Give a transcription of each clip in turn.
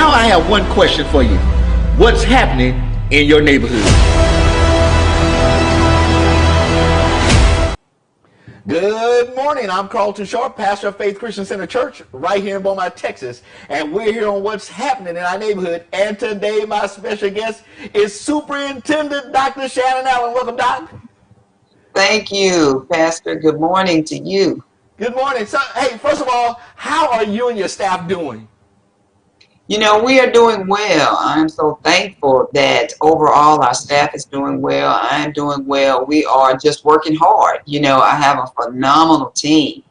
now I have one question for you. What's happening in your neighborhood? Good morning. I'm Carlton Sharp, pastor of Faith Christian Center Church, right here in Beaumont, Texas. And we're here on what's happening in our neighborhood. And today, my special guest is Superintendent Dr. Shannon Allen. Welcome, Doc. Thank you, Pastor. Good morning to you. Good morning. So, hey, first of all, how are you and your staff doing? You know, we are doing well. I'm so thankful that overall our staff is doing well. I'm doing well. We are just working hard. You know, I have a phenomenal team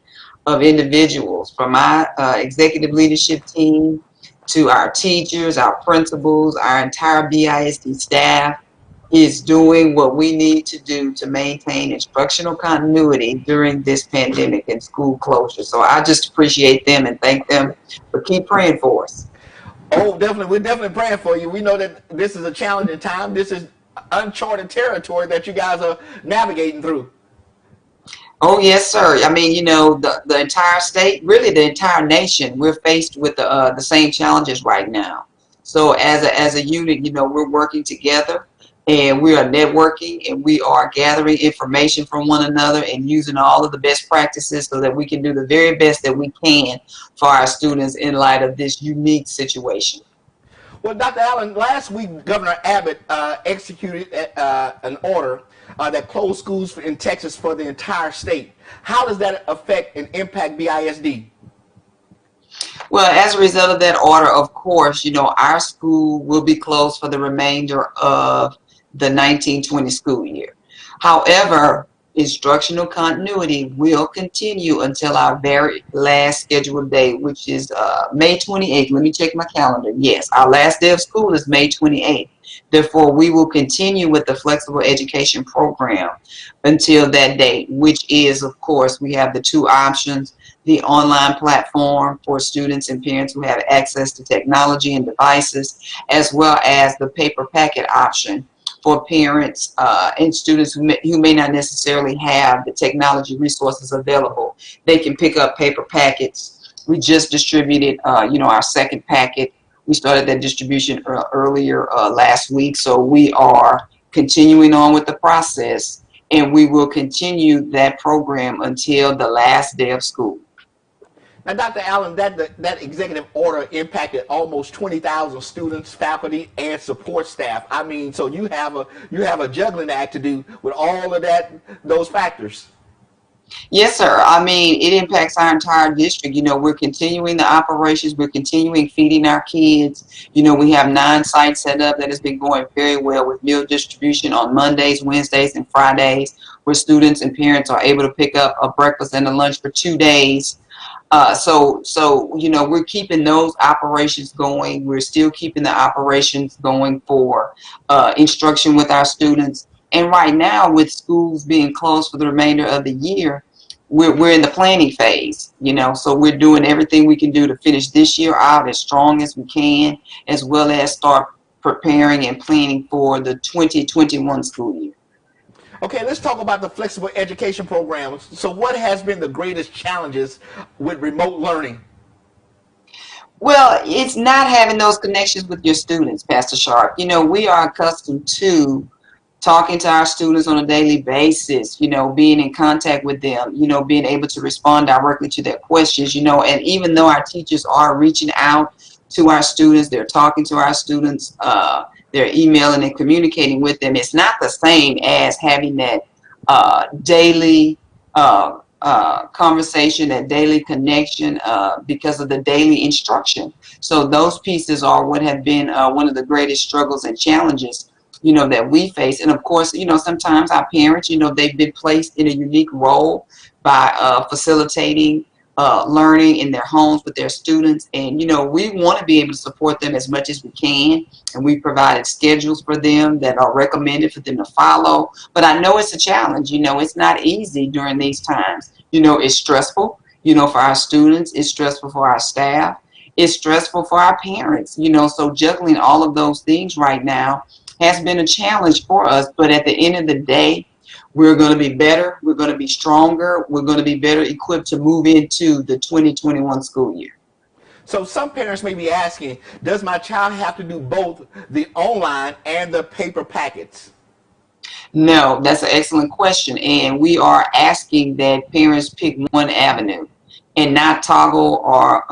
of individuals from my executive leadership team to our teachers, our principals, our entire BISD staff is doing what we need to do to maintain instructional continuity during this pandemic and school closure. So I just appreciate them and thank them for keep praying for us. Oh, definitely. We're definitely praying for you. We know that this is a challenging time. This is uncharted territory that you guys are navigating through. Oh, yes, sir. I mean, you know, the entire state, really the entire nation, we're faced with the same challenges right now. So as a unit, you know, we're working together and we are networking and we are gathering information from one another and using all of the best practices so that we can do the very best that we can for our students in light of this unique situation. Well, Dr. Allen, last week Governor Abbott executed an order that closed schools in Texas for the entire state. How does that affect and impact BISD? Well, as a result of that order, of course, you know, our school will be closed for the remainder of the 1920 school year. However, instructional continuity will continue until our very last scheduled day, which is May 28th. Let me check my calendar. Yes, our last day of school is May 28th. Therefore, we will continue with the flexible education program until that date, which is, of course, we have the two options: the online platform for students and parents who have access to technology and devices, as well as the paper packet option for parents and students who may not necessarily have the technology resources available. They can pick up paper packets. We just distributed, you know, our second packet. We started that distribution earlier last week, so we are continuing on with the process, and we will continue that program until the last day of school. Now, Dr. Allen, that executive order impacted almost 20,000 students, faculty, and support staff. I mean, so you have a juggling act to do with all of those factors. Yes, sir. I mean, it impacts our entire district. You know, we're continuing the operations. We're continuing feeding our kids. You know, we have 9 sites set up that has been going very well with meal distribution on Mondays, Wednesdays, and Fridays, where students and parents are able to pick up a breakfast and a lunch for 2 days. So you know, we're keeping those operations going. We're still keeping the operations going for instruction with our students. And right now, with schools being closed for the remainder of the year, we're in the planning phase. You know, so we're doing everything we can do to finish this year out as strong as we can, as well as start preparing and planning for the 2021 school year. Okay, let's talk about the flexible education programs. So what has been the greatest challenges with remote learning? Well, it's not having those connections with your students, Pastor Sharp. You know, we are accustomed to talking to our students on a daily basis, you know, being in contact with them, you know, being able to respond directly to their questions, you know, and even though our teachers are reaching out to our students, they're talking to our students, they're emailing and communicating with them, it's not the same as having that daily conversation, that daily connection because of the daily instruction. So those pieces are what have been one of the greatest struggles and challenges, you know, that we face. And of course, you know, sometimes our parents, you know, they've been placed in a unique role by facilitating learning in their homes with their students. And, you know, we want to be able to support them as much as we can. And we provided schedules for them that are recommended for them to follow. But I know it's a challenge. You know, it's not easy during these times. You know, it's stressful, you know, for our students. It's stressful for our staff. It's stressful for our parents, you know, so juggling all of those things right now has been a challenge for us. But at the end of the day, we're going to be better. We're going to be stronger. We're going to be better equipped to move into the 2021 school year. So some parents may be asking, does my child have to do both the online and the paper packets? No, that's an excellent question. And we are asking that parents pick one avenue and not toggle or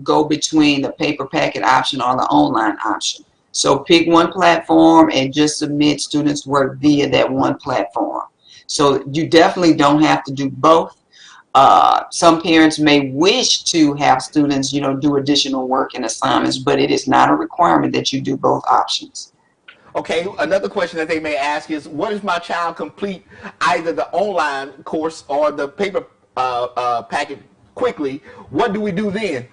go between the paper packet option or the online option. So pick one platform and just submit students' work via that one platform. So you definitely don't have to do both. Some parents may wish to have students, do additional work and assignments, but it is not a requirement that you do both options. Okay, another question that they may ask is, what if my child complete either the online course or the paper packet quickly? What do we do then?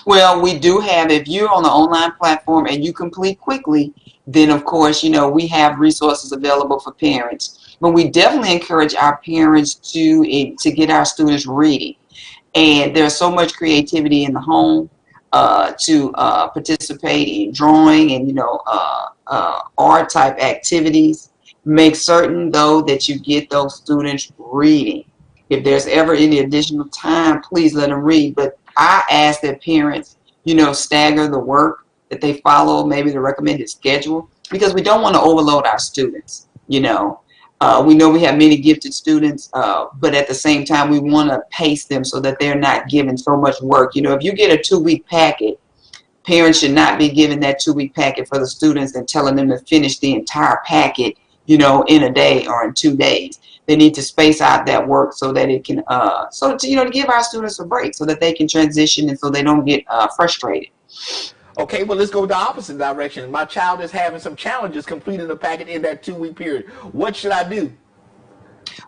Well, we do have, if you're on the online platform and you complete quickly, then of course, we have resources available for parents. But we definitely encourage our parents to get our students reading. And there's so much creativity in the home to participate in drawing and, art type activities. Make certain, though, that you get those students reading. If there's ever any additional time, please let them read. But I ask that parents, stagger the work, that they follow maybe the recommended schedule, because we don't want to overload our students. We know we have many gifted students, but at the same time, we want to pace them so that they're not given so much work. If you get a 2-week packet, parents should not be giving that 2-week packet for the students and telling them to finish the entire packet, in a day or in 2 days. They need to space out that work so that it can, to give our students a break so that they can transition and so they don't get frustrated. Okay, well, let's go the opposite direction. My child is having some challenges completing the packet in that 2-week period. What should I do?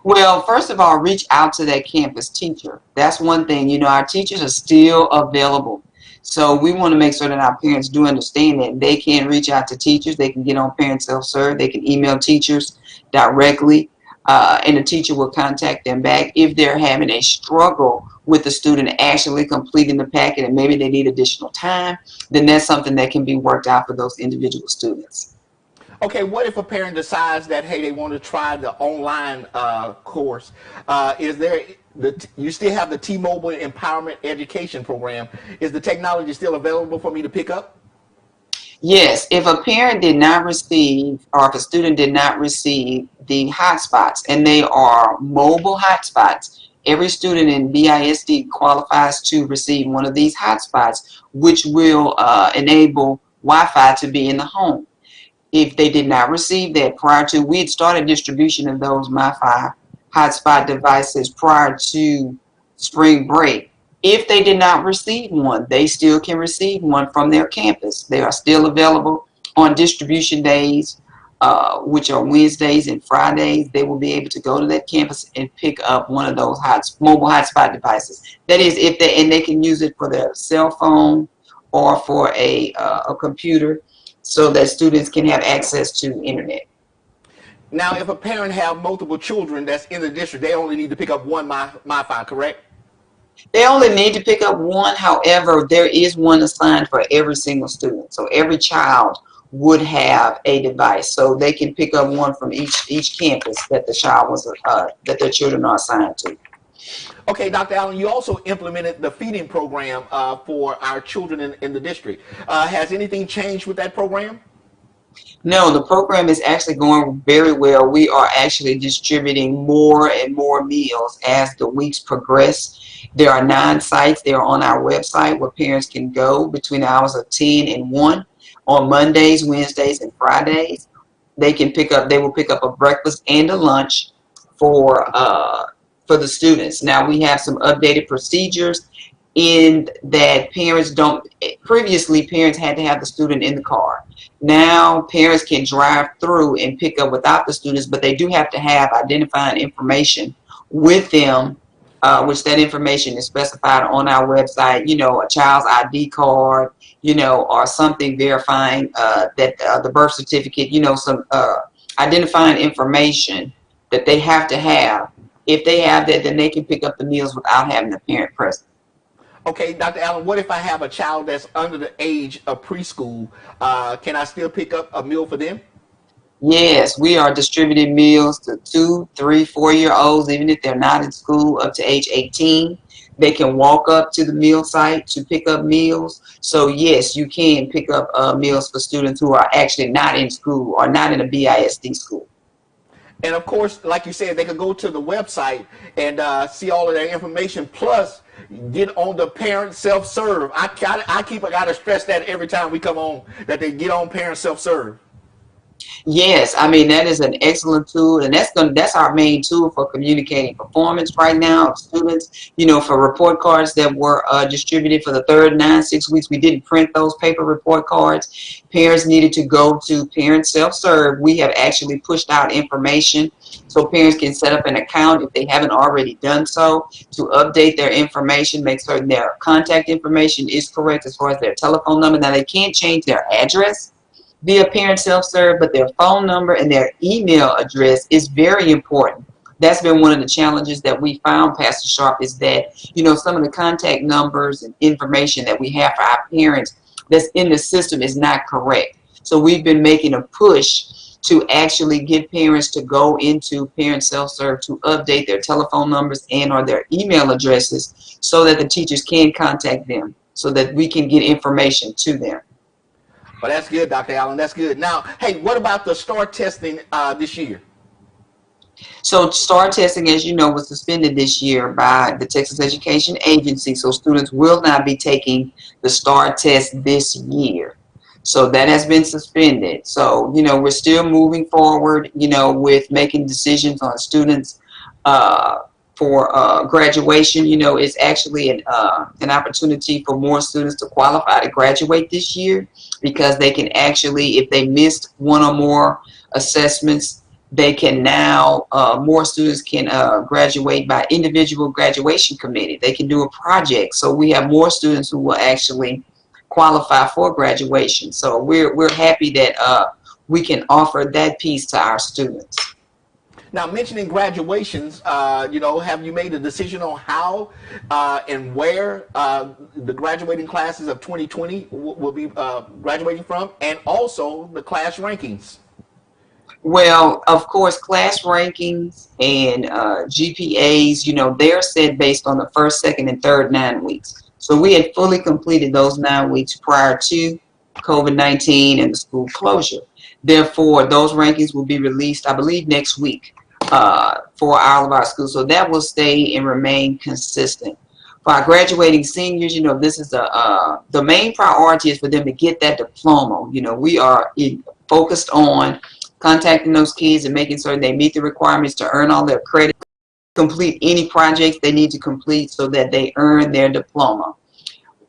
Well, first of all, reach out to that campus teacher. That's one thing. Our teachers are still available. So we want to make sure that our parents do understand that they can reach out to teachers. They can get on Parent Self-Serve. They can email teachers directly, and the teacher will contact them back if they're having a struggle with the student actually completing the packet and maybe they need additional time. Then that's something that can be worked out for those individual students. Okay, what if a parent decides that, hey, they want to try the online course? You still have the T-Mobile Empowerment Education Program. Is the technology still available for me to pick up? Yes, if a parent did not receive or if a student did not receive the hotspots, and they are mobile hotspots, every student in BISD qualifies to receive one of these hotspots, which will enable Wi-Fi to be in the home. If they did not receive that prior to, we had started distribution of those Wi-Fi hotspot devices prior to spring break. If they did not receive one, they still can receive one from their campus. They are still available on distribution days, which are Wednesdays and Fridays. They will be able to go to that campus and pick up one of those mobile hotspot devices. That is, and they can use it for their cell phone or for a computer, so that students can have access to internet. Now, if a parent have multiple children that's in the district, they only need to pick up one Wi-Fi, correct? They only need to pick up one. However, there is one assigned for every single student. So every child would have a device, so they can pick up one from each campus that the child was that their children are assigned to. Okay, Dr. Allen, you also implemented the feeding program for our children in the district. Has anything changed with that program? No, the program is actually going very well. We are actually distributing more and more meals as the weeks progress. There are 9 sites. They are on our website where parents can go between the hours of 10 and 1 on Mondays, Wednesdays, and Fridays. They will pick up a breakfast and a lunch for the students. Now we have some updated procedures in that previously parents had to have the student in the car. Now parents can drive through and pick up without the students, but they do have to have identifying information with them, which that information is specified on our website, a child's ID card, or something verifying that the birth certificate, some identifying information that they have to have. If they have that, then they can pick up the meals without having the parent present. Okay, Dr. Allen, what if I have a child that's under the age of preschool? Can I still pick up a meal for them? Yes, we are distributing meals to 2, 3, 4-year-olds, even if they're not in school, up to age 18. They can walk up to the meal site to pick up meals. So yes, you can pick up meals for students who are actually not in school or not in a BISD school. And of course, like you said, they could go to the website and see all of their information. Plus, get on the parent self-serve. I gotta stress that every time we come on, that they get on parent self-serve. Yes, I mean that is an excellent tool, and that's our main tool for communicating performance right now of students. You know, for report cards that were distributed for the third 9-6 weeks, we didn't print those paper report cards. Parents needed to go to Parent Self-Serve. We have actually pushed out information so parents can set up an account if they haven't already done so to update their information, make certain their contact information is correct as far as their telephone number. Now they can't change their address via Parent Self-Serve, but their phone number and their email address is very important. That's been one of the challenges that we found, Pastor Sharp, is that, you know, some of the contact numbers and information that we have for our parents that's in the system is not correct. So we've been making a push to actually get parents to go into Parent Self-Serve to update their telephone numbers and or their email addresses so that the teachers can contact them so that we can get information to them. Well, that's good, Dr. Allen. That's good. Now, hey, what about the STAR testing this year? So STAR testing, as you know, was suspended this year by the Texas Education Agency. So students will not be taking the STAR test this year. So that has been suspended. So, you know, we're still moving forward, you know, with making decisions on students for graduation. You know, it's actually an opportunity for more students to qualify to graduate this year because they can actually, if they missed one or more assessments, they can now, more students can graduate by individual graduation committee. They can do a project. So we have more students who will actually qualify for graduation. So we're happy that we can offer that piece to our students. Now, mentioning graduations, you know, have you made a decision on how and where the graduating classes of 2020 will be graduating from, and also the class rankings? Well, of course, class rankings and GPAs, you know, they're set based on the first, second, and third 9 weeks. So we had fully completed those 9 weeks prior to COVID-19 and the school closure. Therefore, those rankings will be released, I believe, next week for all of our schools. So that will stay and remain consistent. For our graduating seniors, you know, this is the main priority is for them to get that diploma. You know, we are focused on contacting those kids and making certain they meet the requirements to earn all their credit, complete any projects they need to complete so that they earn their diploma.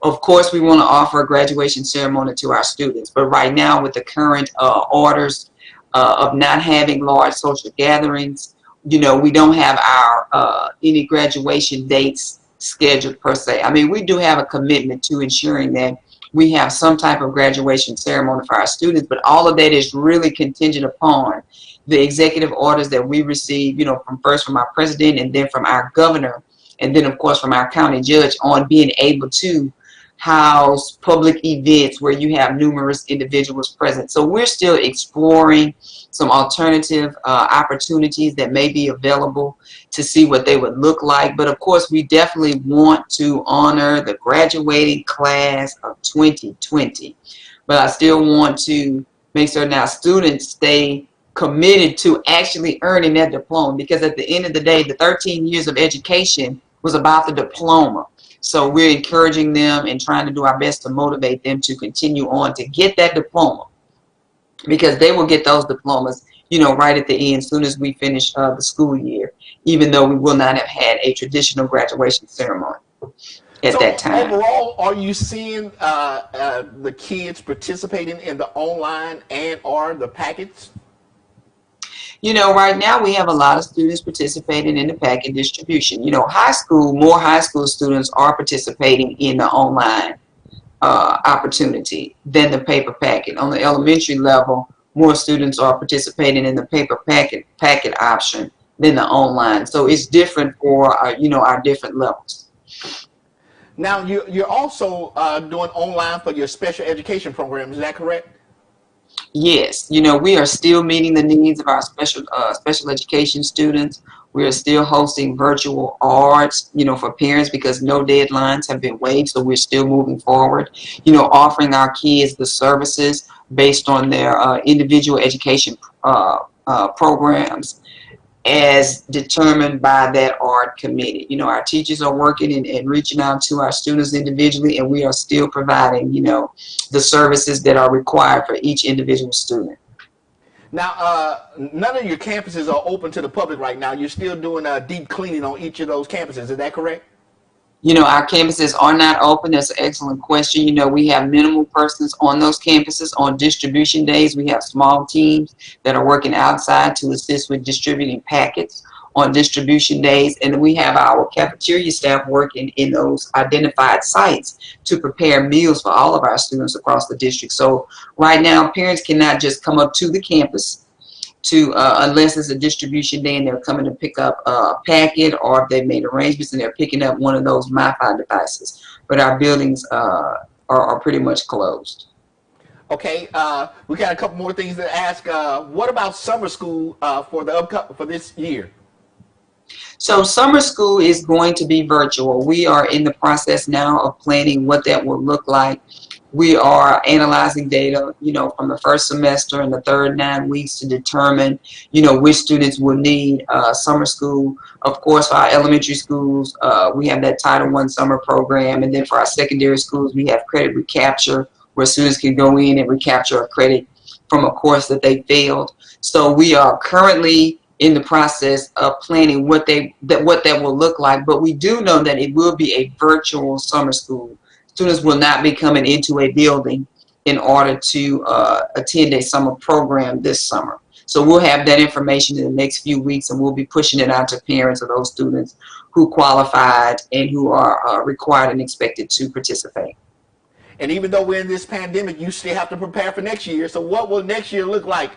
Of course, we want to offer a graduation ceremony to our students, but right now with the current orders of not having large social gatherings, you know, we don't have our any graduation dates scheduled per se. I mean, we do have a commitment to ensuring that we have some type of graduation ceremony for our students, but all of that is really contingent upon the executive orders that we receive, you know, from our president and then from our governor, and then of course from our county judge on being able to house public events where you have numerous individuals present. So we're still exploring some alternative opportunities that may be available to see what they would look like. But of course, we definitely want to honor the graduating class of 2020. But I still want to make certain our students stay committed to actually earning that diploma, because at the end of the day, the 13 years of education was about the diploma. So we're encouraging them and trying to do our best to motivate them to continue on to get that diploma, because they will get those diplomas, you know, right at the end, as soon as we finish the school year, even though we will not have had a traditional graduation ceremony at that time. Overall, are you seeing the kids participating in the online and or the packets? You know, right now we have a lot of students participating in the packet distribution. You know, more high school students are participating in the online opportunity than the paper packet. On the elementary level, more students are participating in the paper packet option than the online. So it's different for you know, our different levels. Now, you're also doing online for your special education program. Is that correct? Yes, you know, we are still meeting the needs of our special education students. We are still hosting virtual arts, you know, for parents because no deadlines have been waived, so we're still moving forward. You know, offering our kids the services based on their individual education programs as determined by that art committee. You know, our teachers are working and reaching out to our students individually, and we are still providing, you know, the services that are required for each individual student. Now, none of your campuses are open to the public right now. You're still doing deep cleaning on each of those campuses. Is that correct? You know, our campuses are not open. That's an excellent question. You know, we have minimal persons on those campuses. On distribution days, we have small teams that are working outside to assist with distributing packets on distribution days. And then we have our cafeteria staff working in those identified sites to prepare meals for all of our students across the district. So right now, parents cannot just come up to the campus to unless it's a distribution day and they're coming to pick up a packet, or if they've made arrangements and they're picking up one of those MiFi devices. But our buildings are pretty much closed. Okay, we got a couple more things to ask. What about summer school for this year? So summer school is going to be virtual. We are in the process now of planning what that will look like. We are analyzing data, you know, from the first semester and the third 9 weeks to determine, you know, which students will need summer school. Of course, for our elementary schools, we have that Title I summer program. And then for our secondary schools, we have credit recapture, where students can go in and recapture a credit from a course that they failed. So we are currently in the process of planning what that will look like. But we do know that it will be a virtual summer school. Students will not be coming into a building in order to attend a summer program this summer. So we'll have that information in the next few weeks, and we'll be pushing it out to parents of those students who qualified and who are required and expected to participate. And even though we're in this pandemic, you still have to prepare for next year. So what will next year look like?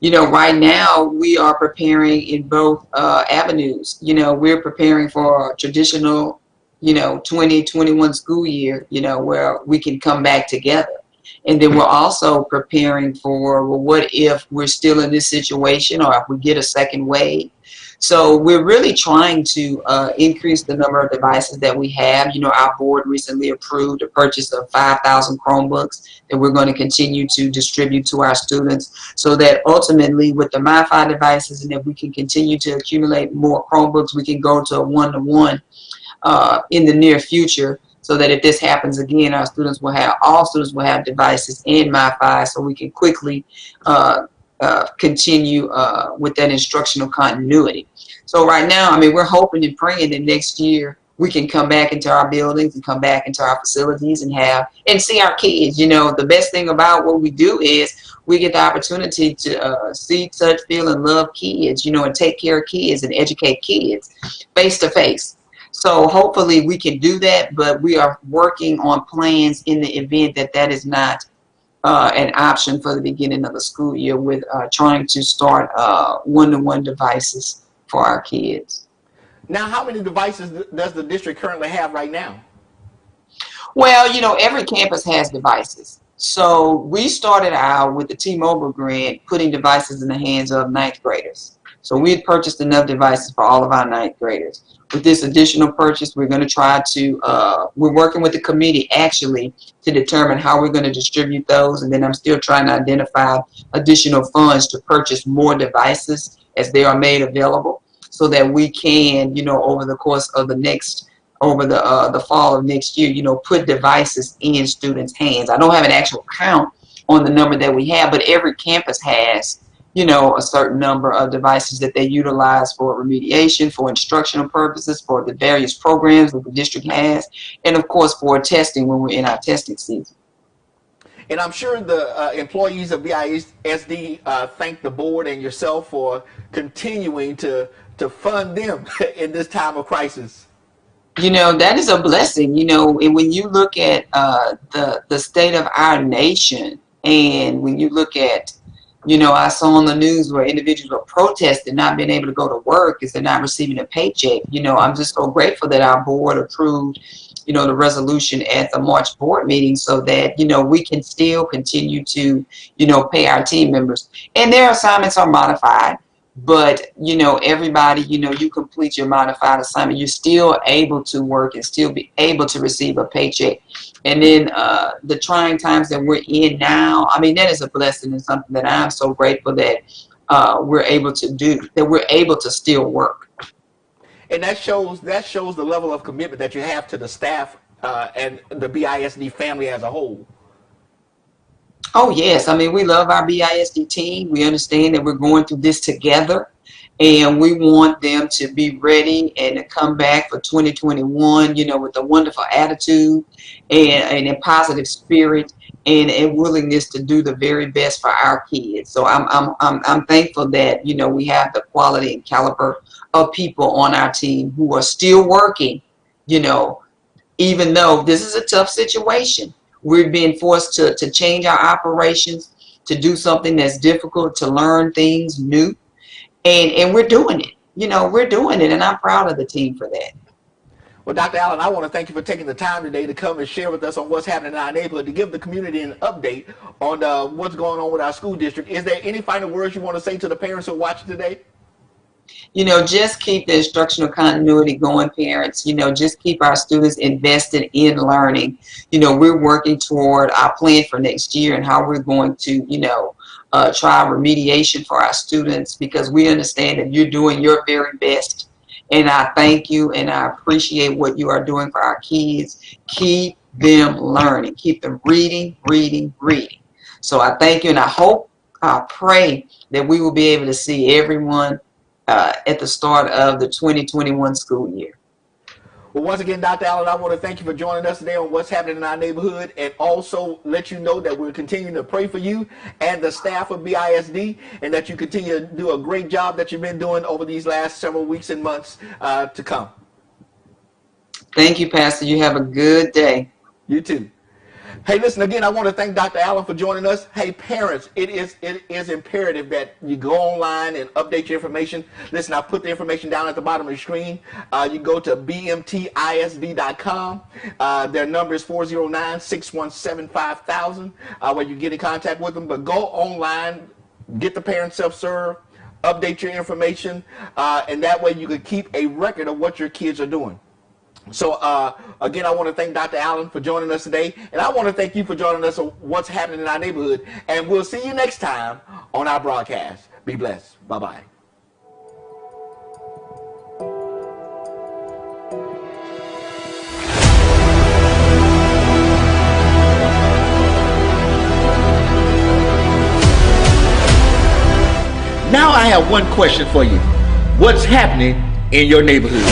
You know, right now we are preparing in both avenues. You know, we're preparing for a traditional, you know, 2021 school year, you know, where we can come back together. And then we're also preparing for, well, what if we're still in this situation, or if we get a second wave? So we're really trying to increase the number of devices that we have. You know, our board recently approved a purchase of 5,000 Chromebooks that we're going to continue to distribute to our students, so that ultimately with the MiFi devices, and if we can continue to accumulate more Chromebooks, we can go to a one-to-one in the near future, so that if this happens again, all students will have devices in MiFi, so we can quickly continue with that instructional continuity. So right now, I mean, we're hoping and praying that next year we can come back into our buildings and come back into our facilities and see our kids. You know, the best thing about what we do is we get the opportunity to see, touch, feel, and love kids, you know, and take care of kids and educate kids face to face. So hopefully we can do that, but we are working on plans in the event that that is not an option for the beginning of the school year, with trying to start one-to-one devices for our kids. Now, how many devices does the district currently have right now? Well, you know, every campus has devices. So we started out with the T-Mobile grant, putting devices in the hands of ninth graders. So we had purchased enough devices for all of our ninth graders. With this additional purchase, we're going to try to, we're working with the committee actually to determine how we're going to distribute those. And then I'm still trying to identify additional funds to purchase more devices as they are made available, so that we can, you know, over the course of the fall of next year, you know, put devices in students' hands. I don't have an actual count on the number that we have, but every campus has, you know, a certain number of devices that they utilize for remediation, for instructional purposes, for the various programs that the district has, and of course for testing when we're in our testing season. And I'm sure the employees of BISD thank the board and yourself for continuing to fund them in this time of crisis. You know, that is a blessing, you know, and when you look at the state of our nation, and when you look at, you know, I saw on the news where individuals are protesting not being able to go to work because they're not receiving a paycheck. You know, I'm just so grateful that our board approved, the resolution at the March board meeting so that, we can still continue to, pay our team members. And their assignments are modified, but, everybody, you complete your modified assignment, you're still able to work and still be able to receive a paycheck. And then the trying times that we're in now, I mean, that is a blessing and something that I'm so grateful that we're able to do, that we're able to still work. And that shows the level of commitment that you have to the staff and the BISD family as a whole. Oh, yes. I mean, we love our BISD team. We understand that we're going through this together, and we want them to be ready and to come back for 2021, with a wonderful attitude and a positive spirit and a willingness to do the very best for our kids. So I'm thankful that, we have the quality and caliber of people on our team who are still working, even though this is a tough situation. We're being forced to change our operations, to do something that's difficult, to learn things new. And we're doing it. We're doing it. And I'm proud of the team for that. Well, Dr. Allen, I want to thank you for taking the time today to come and share with us on what's happening in our neighborhood, to give the community an update on what's going on with our school district. Is there any final words you want to say to the parents who are watching today? Just keep the instructional continuity going, parents. Just keep our students invested in learning. We're working toward our plan for next year and how we're going to, try remediation for our students, because we understand that you're doing your very best. And I thank you and I appreciate what you are doing for our kids. Keep them learning. Keep them reading, reading, reading. So I thank you, and I pray that we will be able to see everyone at the start of the 2021 school year. Well, once again, Dr. Allen, I want to thank you for joining us today on what's happening in our neighborhood, and also let you know that we're continuing to pray for you and the staff of BISD, and that you continue to do a great job that you've been doing over these last several weeks and months to come. Thank you, Pastor. You have a good day. You too. Hey, listen, again, I want to thank Dr. Allen for joining us. Hey, parents, it is imperative that you go online and update your information. Listen, I put the information down at the bottom of the screen. You go to bmtisd.com. Their number is 409-617-5000, where you get in contact with them. But go online, get the parent self-serve, update your information, and that way you can keep a record of what your kids are doing. So, again, I want to thank Dr. Allen for joining us today, and I want to thank you for joining us on what's happening in our neighborhood, and we'll see you next time on our broadcast. Be blessed. Bye-bye. Now I have one question for you. What's happening in your neighborhood?